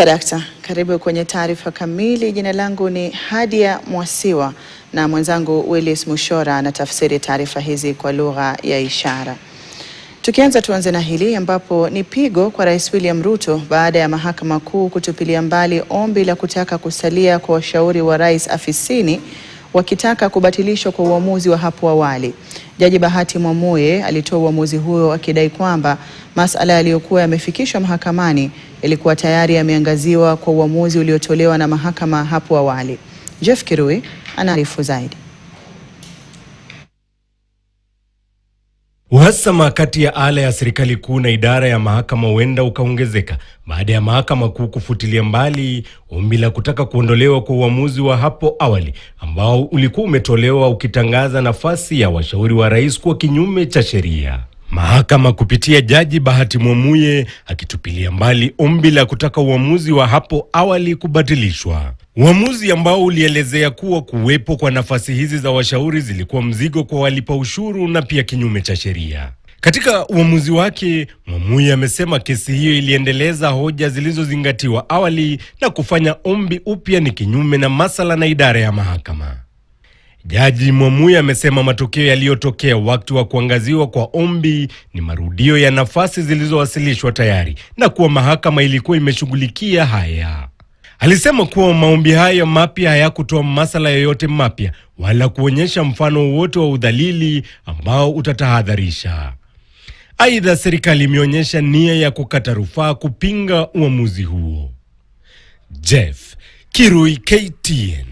Sadakta, karibu kwenye taarifa kamili. Jina langu ni Hadia Mwasiwa na mwenzangu Willis Mushora anatafsiri taarifa hizi kwa lugha ya ishara. Tuanze na hili ambapo ni pigo kwa Rais William Ruto baada ya Mahakama Kuu kutupilia mbali ombi la kutaka kusalia kwa washauri wa rais afisini wakitaka kubatilishwa kwa uamuzi wa hapo awali. Jaji Bahati Mwamuye alitoa uamuzi huo akidai kwamba masuala yaliyokuwa yamefikishwa mahakamani yalikuwa tayari yameangaziwa kwa uamuzi uliotolewa na mahakama hapo awali. Jeff Kirui anaarifu zaidi. Uhasama kati ya ala ya serikali kuu na idara ya mahakama huenda ukaongezeka baada ya Mahakama Kuu kufutilia mbali ombi la kutaka kuondolewa kwa uamuzi wa hapo awali ambao ulikuwa umetolewa ukitangaza nafasi ya washauri wa rais kwa kinyume cha sheria. Mahakama kupitia Jaji Bahati Mwamuye akitupilia mbali ombi la kutaka uamuzi wa hapo awali kubatilishwa. Uamuzi ambao ulielezea kuwa kuwepo kwa nafasi hizi za washauri zilikuwa mzigo kwa walipa ushuru na pia kinyume cha sheria. Katika uamuzi wake, Mwamuye amesema kesi hiyo iliendeleza hoja zilizozingatiwa awali na kufanya ombi upya ni kinyume na masala na idara ya mahakama. Jaji Mwamuye amesema matokeo yaliyotokea wakati wa kuangaziwa kwa ombi ni marudio ya nafasi zilizowasilishwa tayari na kuwa mahakama ilikuwa imeshughulikia haya. Alisema kuwa maombi haya mapya hayakutoa masala yoyote mapya wala kuonyesha mfano wote wa udhalili ambao utatahadharisha. Aidha, serikali imeonyesha nia ya kukata rufaa kupinga uamuzi huo. Jeff Kirui, KTN.